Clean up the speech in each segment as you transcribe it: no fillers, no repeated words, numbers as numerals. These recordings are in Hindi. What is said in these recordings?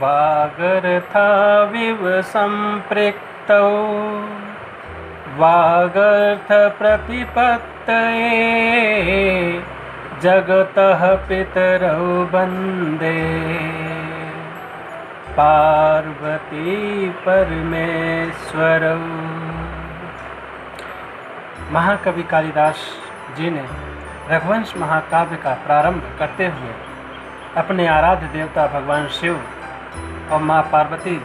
वागर्थाविव सम्पृक्तौ वागर्थप्रतिपत्तये जगतः पितरौ वन्दे पार्वती परमेश्वरौ। महाकवि कालिदास जी ने रघुवंश महाकाव्य का प्रारंभ करते हुए अपने आराध्य देवता भगवान शिव और माँ पार्वती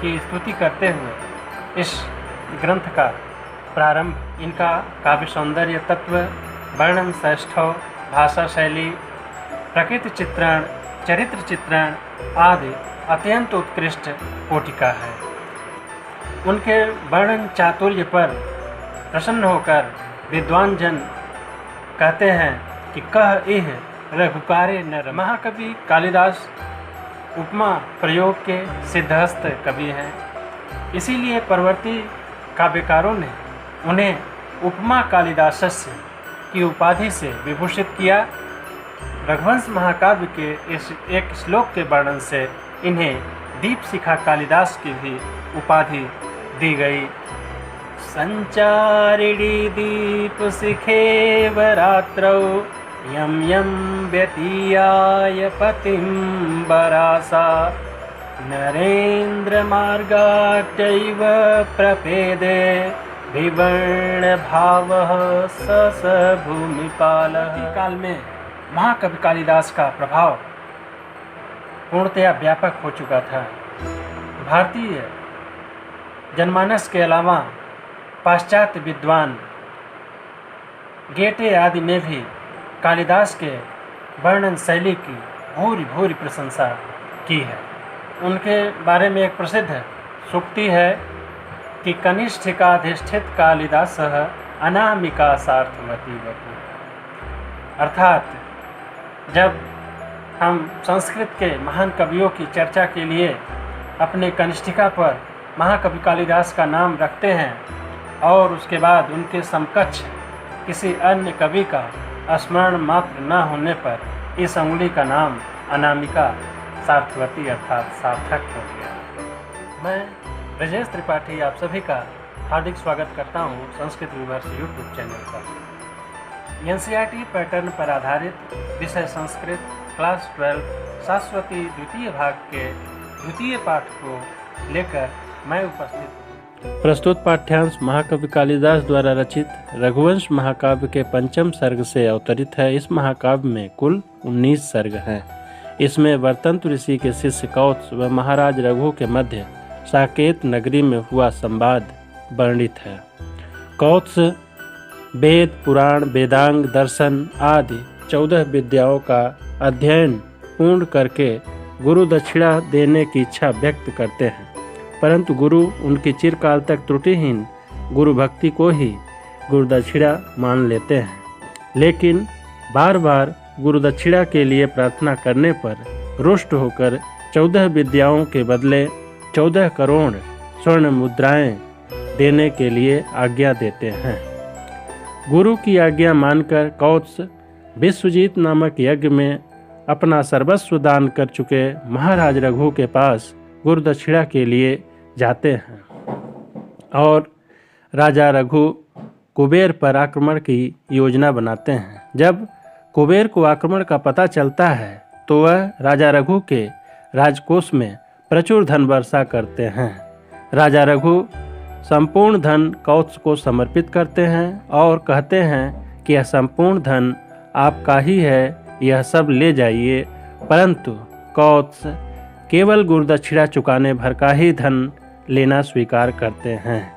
की स्तुति करते हुए इस ग्रंथ का प्रारंभ इनका काव्य सौंदर्य तत्व, वर्णन सैष्ठव, भाषा शैली, प्रकृति चित्रण, चरित्र चित्रण आदि अत्यंत उत्कृष्ट कोटि का है। उनके वर्णन चातुर्य पर प्रसन्न होकर विद्वान जन कहते हैं कि कह इह रघुकारे नर। महाकवि कालिदास उपमा प्रयोग के सिद्धहस्त कवि हैं, इसीलिए परवर्ती काव्यकारों ने उन्हें उपमा कालिदासस्य की उपाधि से विभूषित किया। रघुवंश महाकाव्य के इस एक श्लोक के वर्णन से इन्हें दीपशिखा कालिदास की भी उपाधि दी गई। संचारिणी दीपशिखेव रात्रौ यं यं व्यतीयाय पतिं बरासा नरेन्द्रमार्गाट्यैव प्रपेदे विवर्णभावः स भूमिपालः। काल में महाकवि कालिदास का प्रभाव पूर्णतया व्यापक हो चुका था। भारतीय जनमानस के अलावा पाश्चात्य विद्वान गेटे आदि ने भी कालिदास के वर्णन शैली की भूरी प्रशंसा की है। उनके बारे में एक प्रसिद्ध सूक्ति है कि कनिष्ठिकाधिष्ठित कालिदासः अनामिका सार्थवती वपु। अर्थात जब हम संस्कृत के महान कवियों की चर्चा के लिए अपने कनिष्ठिका पर महाकवि कालिदास का नाम रखते हैं और उसके बाद उनके समकक्ष किसी अन्य कवि का स्मरण मात्र न होने पर इस अंगुली का नाम अनामिका सार्थवती अर्थात सार्थक हो गया। मैं ब्रजेश त्रिपाठी आप सभी का हार्दिक स्वागत करता हूँ संस्कृत विवर्स यूट्यूब चैनल पर। एनसीईआरटी पैटर्न पर आधारित विषय संस्कृत क्लास 12 शाश्वती द्वितीय भाग के द्वितीय पाठ को लेकर मैं उपस्थित हूँ। प्रस्तुत पाठ्यांश महाकवि कालिदास द्वारा रचित रघुवंश महाकाव्य के पंचम सर्ग से अवतरित है। इस महाकाव्य में कुल 19 सर्ग हैं। इसमें वर्तंत ऋषि के शिष्य कौत्स व महाराज रघु के मध्य साकेत नगरी में हुआ संवाद वर्णित है। कौत्स वेद, पुराण, वेदांग, दर्शन आदि 14 विद्याओं का अध्ययन पूर्ण करके गुरु दक्षिणा देने की इच्छा व्यक्त करते हैं, परंतु गुरु उनकी चिरकाल तक त्रुटिहीन गुरु भक्ति को ही गुरु दक्षिणा मान लेते हैं। लेकिन बार बार गुरु दक्षिणा के लिए प्रार्थना करने पर रुष्ट होकर 14 विद्याओं के बदले 14 करोड़ स्वर्ण मुद्राएं देने के लिए आज्ञा देते हैं। गुरु की आज्ञा मानकर कौत्स विश्वजीत नामक यज्ञ में अपना सर्वस्व दान कर चुके महाराज रघु के पास गुरु दक्षिणा के लिए जाते हैं और राजा रघु कुबेर पर आक्रमण की योजना बनाते हैं। जब कुबेर को आक्रमण का पता चलता है तो वह राजा रघु के राजकोष में प्रचुर धन वर्षा करते हैं। राजा रघु संपूर्ण धन कौत्स को समर्पित करते हैं और कहते हैं कि यह संपूर्ण धन आपका ही है, यह सब ले जाइए। परंतु कौत्स केवल गुरुदक्षिणा चुकाने भर का ही धन लेना स्वीकार करते हैं।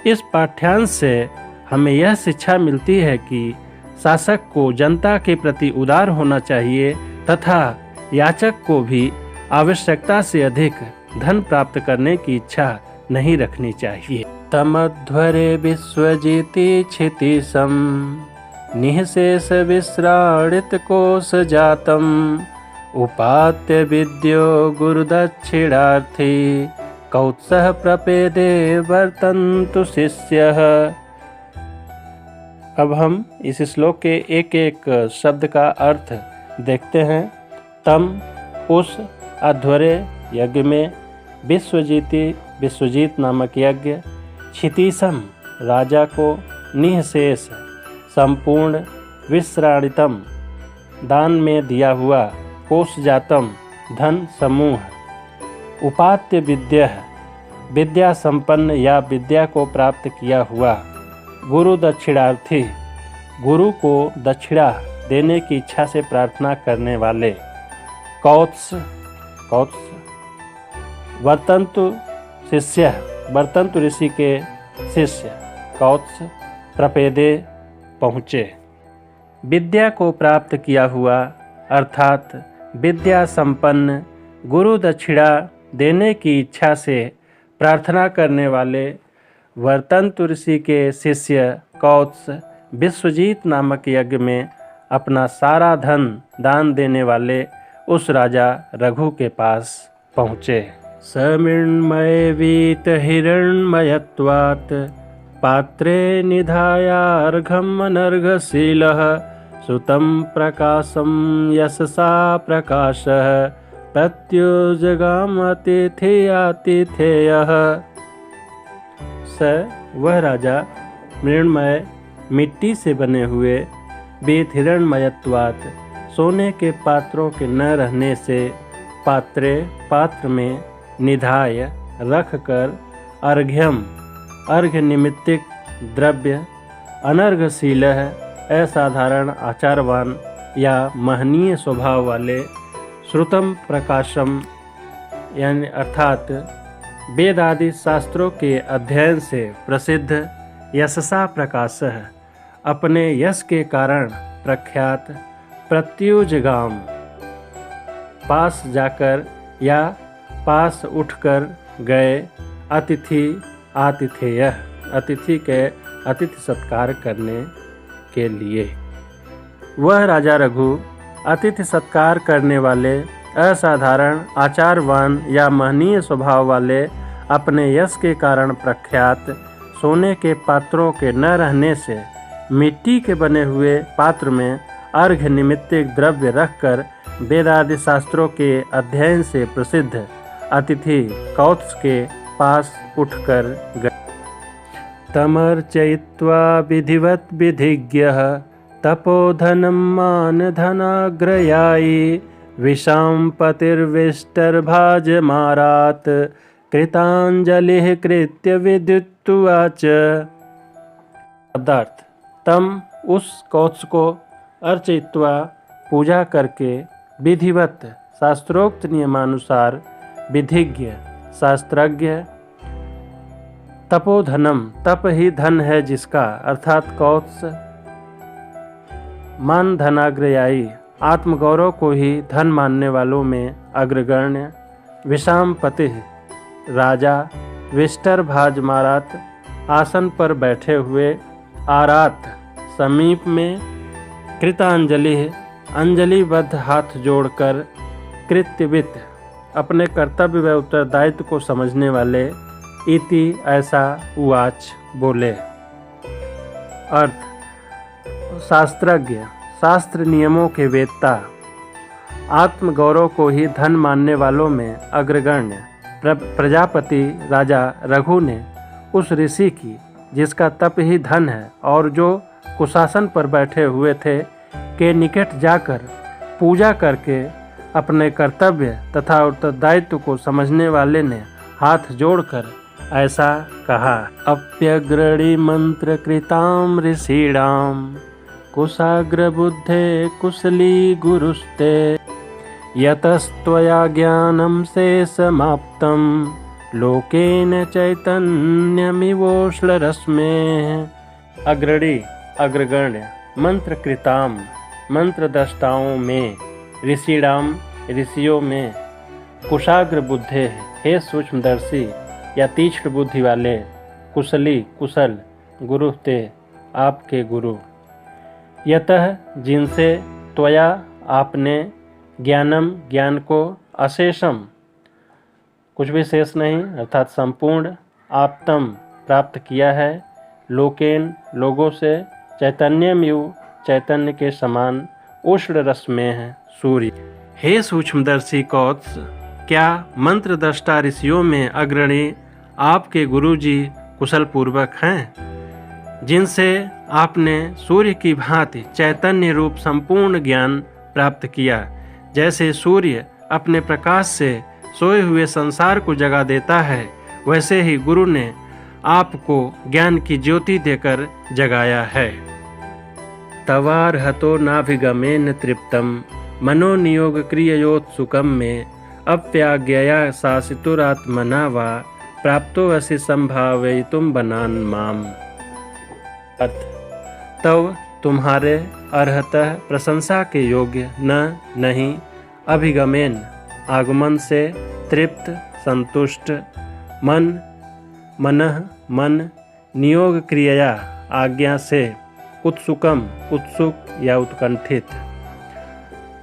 इस पाठ्यांश से हमें यह शिक्षा मिलती है कि शासक को जनता के प्रति उदार होना चाहिए तथा याचक को भी आवश्यकता से अधिक धन प्राप्त करने की इच्छा नहीं रखनी चाहिए। तमध्वरे विश्वजीति क्षितिशं निःशेष विश्राणित कोश जातम् उपात्य विद्यो गुरुदक्षिणार्थी कौत्सः प्रपेदे वर्तन्तु शिष्यः। अब हम इस श्लोक के एक एक शब्द का अर्थ देखते हैं। तम उस अध्वर्य यज्ञ में विश्वजीत नामक यज्ञ क्षितीशम राजा को निःशेष संपूर्ण विश्राणितम दान में दिया हुआ कोशजातम धन समूह उपात्य विद्या संपन्न या विद्या को प्राप्त किया हुआ गुरु दक्षिणार्थी गुरु को दक्षिणा देने की इच्छा से प्रार्थना करने वाले कौत्स वर्तंतु ऋषि के शिष्य कौत्स प्रपेदे पहुँचे। विद्या को प्राप्त किया हुआ अर्थात विद्या संपन्न गुरु दक्षिणा देने की इच्छा से प्रार्थना करने वाले वर्तंतु ऋषि के शिष्य कौत्स विश्वजीत नामक यज्ञ में अपना सारा धन दान देने वाले उस राजा रघु के पास पहुँचे। समृण्मय वीत हिरण्मयत्वात् पात्रे निधायार्घम अनर्घशीलः सुतं प्रकाशं यशसा प्रकाशः प्रत्युजगामतिथेयातिथेयः। स वह राजा मृण्मय मिट्टी से बने हुए वीत हिरण्मयत्वात् सोने के पात्रों के न रहने से पात्र में निधाय रखकर अर्घ्य निमित्तिक द्रव्य अनर्घशील असाधारण आचारवान या महनीय स्वभाव वाले श्रुतम प्रकाशम यानी अर्थात वेद आदि शास्त्रों के अध्ययन से प्रसिद्ध यशसा प्रकाश अपने यश के कारण प्रख्यात प्रत्युजगाम पास जाकर या पास उठकर गए अतिथि के अतिथि सत्कार करने के लिए। वह राजा रघु अतिथि सत्कार करने वाले असाधारण आचारवान या महनीय स्वभाव वाले अपने यश के कारण प्रख्यात सोने के पात्रों के न रहने से मिट्टी के बने हुए पात्र में अर्घ्य निमित्तिक द्रव्य रखकर वेदादि शास्त्रों के अध्ययन से प्रसिद्ध अतिथि कौत्स के पास उठकर गए। तमर्चयित्वा विधिवत विधिज्ञः तपोधनं मान धनाग्रयायी विषां पतिर्विष्टर्भाजमारात् कृतांजलिः कृत्य विद्युत्वाच। शब्दार्थ तम उस कौत्स को अर्चयित्वा पूजा करके विधिवत शास्त्रोक्त नियमानुसार विधिज्ञ शास्त्रज्ञ तपोधनम तप ही धन है जिसका अर्थात कौत्स मान धनाग्रयायी आत्मगौरव को ही धन मानने वालों में अग्रगण्य विषाम पति राजा विष्टर भाज मारात आसन पर बैठे हुए आरात समीप में कृतांजलि अंजलिबद्ध हाथ जोड़कर कृत्यवित अपने कर्तव्य व उत्तरदायित्व को समझने वाले इति ऐसा उवाच बोले। अर्थ शास्त्रज्ञ शास्त्र नियमों के वेत्ता आत्मगौरव को ही धन मानने वालों में अग्रगण्य प्रजापति राजा रघु ने उस ऋषि की जिसका तप ही धन है और जो कुशासन पर बैठे हुए थे के निकट जाकर पूजा करके अपने कर्तव्य तथा उत्तरदायित्व को समझने वाले ने हाथ जोड़कर ऐसा कहा। अप्यग्रणी मंत्र कृताम ऋषिणाम कुशाग्र बुद्धे कुशली गुरुस्ते यतस्त्वया ज्ञानम से समाप्तम लोकेन चैतन्यमिवोष्ण रश्मे। अग्रणी अग्रगण्य मंत्र कृताम मंत्र दष्टाओं में ऋषिणाम ऋषियों में कुशाग्र बुद्धे हे सूक्ष्मदर्शी या तीक्ष्ण बुद्धि वाले कुशली कुशल गुरु ते आपके गुरु यतः जिनसे त्वया आपने ज्ञानम ज्ञान को अशेषम कुछ भी शेष नहीं अर्थात संपूर्ण आप्तम प्राप्त किया है लोकेन लोगों से चैतन्यमयु चैतन्य के समान उष्ण रस में है सूर्य। हे सूक्ष्मदर्शी कौत्स क्या मंत्र दृष्टा ऋषियों में अग्रणी आपके गुरुजी कुशल पूर्वक हैं, जिनसे आपने सूर्य की भांति चैतन्य रूप संपूर्ण ज्ञान प्राप्त किया। जैसे सूर्य अपने प्रकाश से सोए हुए संसार को जगा देता है, वैसे ही गुरु ने आपको ज्ञान की ज्योति देकर जगाया है। तवार्हतो नाभिगमेन तृप्तम मनोनियोग क्रियोत्सुकम में अप्याज्ञया शासितुरात्मना वा प्राप्तो असि संभावयितुम बनान माम। अर्थ, तब तुम्हारे अर्हतः प्रशंसा के योग्य नहीं अभिगमेन आगमन से तृप्त संतुष्ट मन नियोग क्रिया आज्ञा से उत्सुकम उत्सुक या उत्कंठित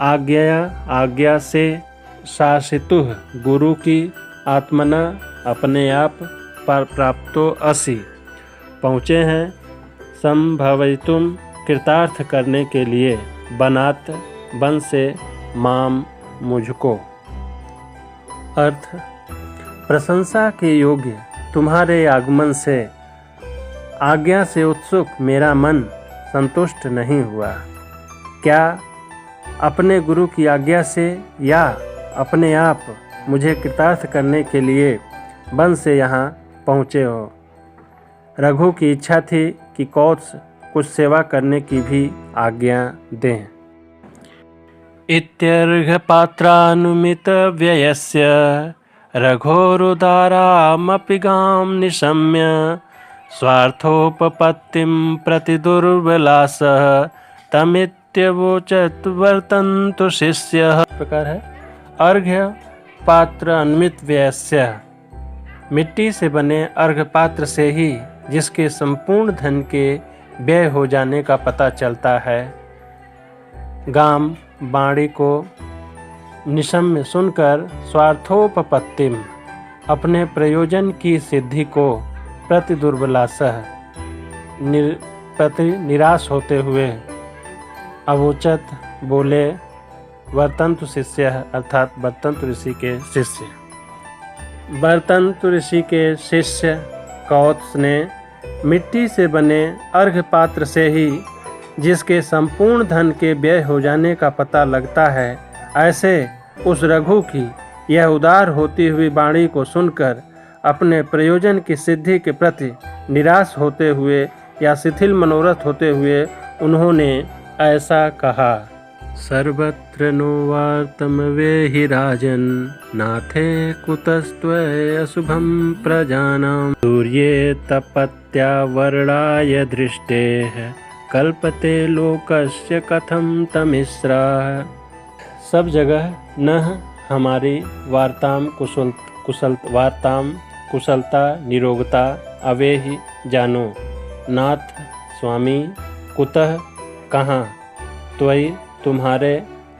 आज्ञा से शासितुः गुरु की आत्मना अपने आप पर प्राप्तो असि पहुँचे हैं संभवितुम कृतार्थ करने के लिए बनात बन से माम मुझको। अर्थ, प्रशंसा के योग्य तुम्हारे आगमन से आज्ञा से उत्सुक मेरा मन संतुष्ट नहीं हुआ। क्या अपने गुरु की आज्ञा से या अपने आप मुझे कृतार्थ करने के लिए बन से यहाँ पहुँचे हो। रघु की इच्छा थी कि कौत्स कुछ सेवा करने की भी आज्ञा दें। इत्यर्घपात्रानुमित व्ययस्य रघोरुदारामपि गां निशम्य स्वार्थोपपत्तिं प्रति दुर्बलासः तमित्यवोचत् वर्तन्तु शिष्यः। प्रकार है, अर्घ्य पात्र अन्वित व्ययस्य, मिट्टी से बने अर्घ्य पात्र से ही जिसके संपूर्ण धन के व्यय हो जाने का पता चलता है। गाम बाणी को निशम्य सुनकर स्वार्थोपपत्तिम अपने प्रयोजन की सिद्धि को प्रति दुर्बलासह प्रति निराश होते हुए अवोचत बोले वर्तन्तु शिष्य अर्थात वर्तन्तु ऋषि के शिष्य। वर्तन्तु ऋषि के शिष्य कौत्स ने मिट्टी से बने अर्घ्य पात्र से ही जिसके संपूर्ण धन के व्यय हो जाने का पता लगता है, ऐसे उस रघु की यह उदार होती हुई वाणी को सुनकर अपने प्रयोजन की सिद्धि के प्रति निराश होते हुए या शिथिल मनोरथ होते हुए उन्होंने ऐसा कहा। सर्वत्र नो वार्तम वेहि राजन नाथे कुतस्त्वय अशुभम प्रजानां सूर्ये तपत्या वर्णाय दृष्टेः कल्पते लोकस्य कथम तमिश्रा। सब जगह न हमारी वार्ताम कुशलता निरोगता अवेहि जानो। नाथ स्वामी कुतः कहाँ त्वयि तुम्हारे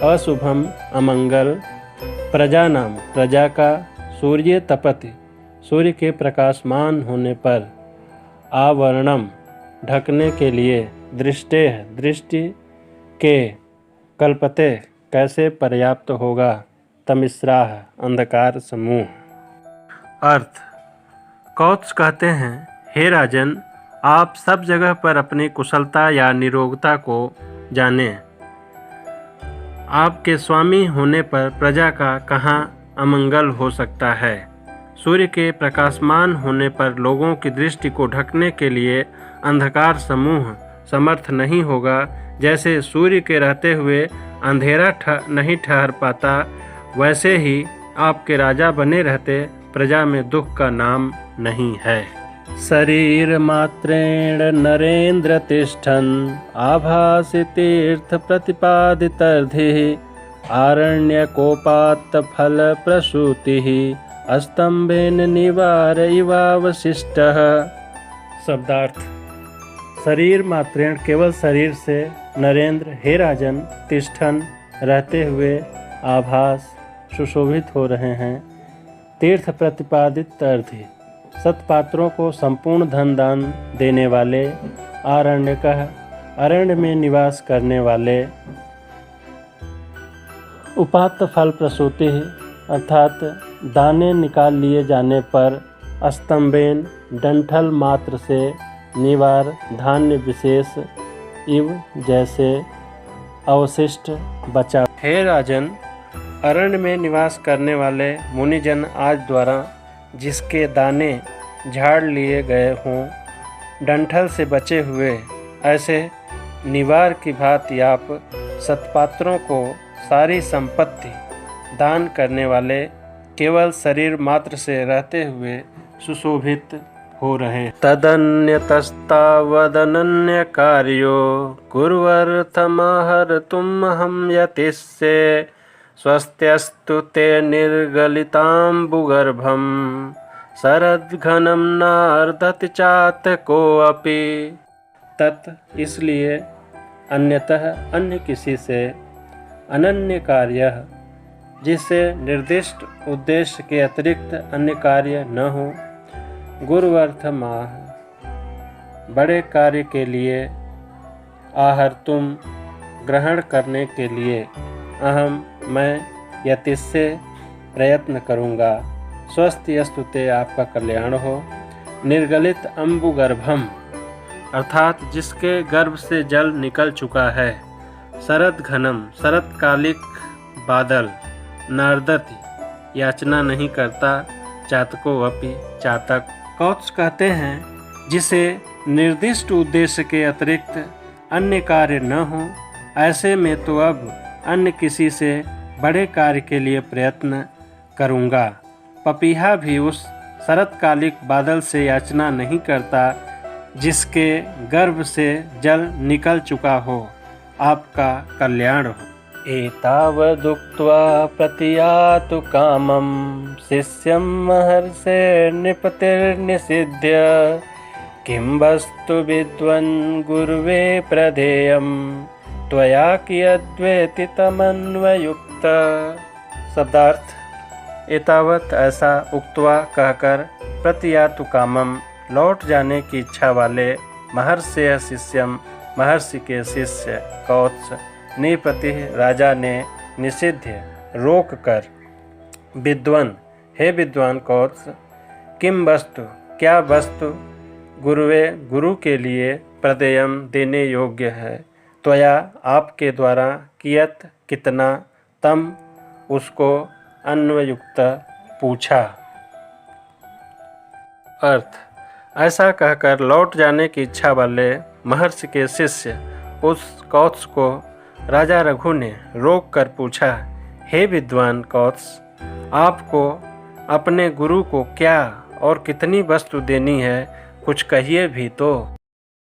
अशुभम अमंगल प्रजानाम प्रजा का सूर्य तपति सूर्य के प्रकाशमान होने पर आवरणम ढकने के लिए दृष्टे दृष्टि के कल्पते कैसे पर्याप्त होगा तमिश्राह अंधकार समूह। अर्थ, कौत्स कहते हैं, हे राजन, आप सब जगह पर अपनी कुशलता या निरोगता को जानें। आपके स्वामी होने पर प्रजा का कहाँ अमंगल हो सकता है। सूर्य के प्रकाशमान होने पर लोगों की दृष्टि को ढकने के लिए अंधकार समूह समर्थ नहीं होगा। जैसे सूर्य के रहते हुए अंधेरा नहीं ठहर पाता, वैसे ही आपके राजा बने रहते प्रजा में दुख का नाम नहीं है। शरीर मात्रेण नरेंद्र तिष्ठन् आभासि तीर्थ प्रतिपादितर्धिः आरण्यकोपात्त फल प्रसूतिः अस्तंभेन निवार इवावशिष्टः। शब्दार्थ, शरीर मात्रेण केवल शरीर से नरेंद्र हे राजन तिष्ठन रहते हुए आभास सुशोभित हो रहे हैं। तीर्थ प्रतिपादित अर्धि सत्पात्रों को संपूर्ण धन दान देने वाले, आरण्यकः अरण्य में निवास करने वाले, उपात्त फल प्रसूति अर्थात दाने निकाल लिए जाने पर स्तंभेन डंठल मात्र से निवार धान्य विशेष इव जैसे अवशिष्ट बचा। हे राजन, अरण्य में निवास करने वाले मुनिजन आज द्वारा जिसके दाने झाड़ लिए गए हों, डंठल से बचे हुए ऐसे निवार की भांति आप सत्पात्रों को सारी संपत्ति दान करने वाले केवल शरीर मात्र से रहते हुए सुशोभित हो रहे। तदन्यतस्तावदनन्य कार्यो कुर्वर्थमहर्तुम् अहं यतिष्ये स्वस्त्यस्तु ते निर्गलिताम्बुगर्भं शरद्घनं नार्दति चातकोऽपि। तत् इसलिए अन्यतः अन्य किसी से अनन्य कार्य जिससे निर्दिष्ट उद्देश्य के अतिरिक्त अन्य कार्य न हो, गुरुवर्थमाह बड़े कार्य के लिए, आहर तुम ग्रहण करने के लिए, अहम मैं यतिष्ये प्रयत्न करूँगा। स्वस्थ यस्तुते आपका कल्याण हो। निर्गलित अम्बुगर्भम अर्थात जिसके गर्भ से जल निकल चुका है। शरद घनम शरतकालिक बादल। नारदति याचना नहीं करता। चातको अपि चातक। कौत्स कहते हैं जिसे निर्दिष्ट उद्देश्य के अतिरिक्त अन्य कार्य न हो, ऐसे में तो अब अन्य किसी से बड़े कार्य के लिए प्रयत्न करूँगा। पपीहा भी उस शरतकालिक बादल से याचना नहीं करता जिसके गर्भ से जल निकल चुका हो। आपका कल्याण हो। एतावदुक्त्वा प्रतियातु कामं शिष्यं महर्षे नृपतिर्निषिध्य किं वस्तु विद्वन् गुरुवे प्रधेयं त्वया कियद्वेति तमन्वयुक्त। शब्दार्थ एतावत ऐसा उक्त्वा कहकर प्रतियातु कामम लौट जाने की इच्छा वाले महर्षेय शिष्यम महर्षि के शिष्य कौत्स नृपति राजा ने निषिध्य रोक कर विद्वान हे विद्वान कौत्स किम वस्तु क्या वस्तु गुरुवे गुरु के लिए प्रदेयम देने योग्य है त्वया आपके द्वारा कियत कितना तम उसको अन्वयुक्त पूछा। अर्थ ऐसा कहकर लौट जाने की इच्छा वाले महर्षि के शिष्य उस कौत्स को राजा रघु ने रोक कर पूछा, हे विद्वान कौत्स, आपको अपने गुरु को क्या और कितनी वस्तु देनी है, कुछ कहिए भी तो।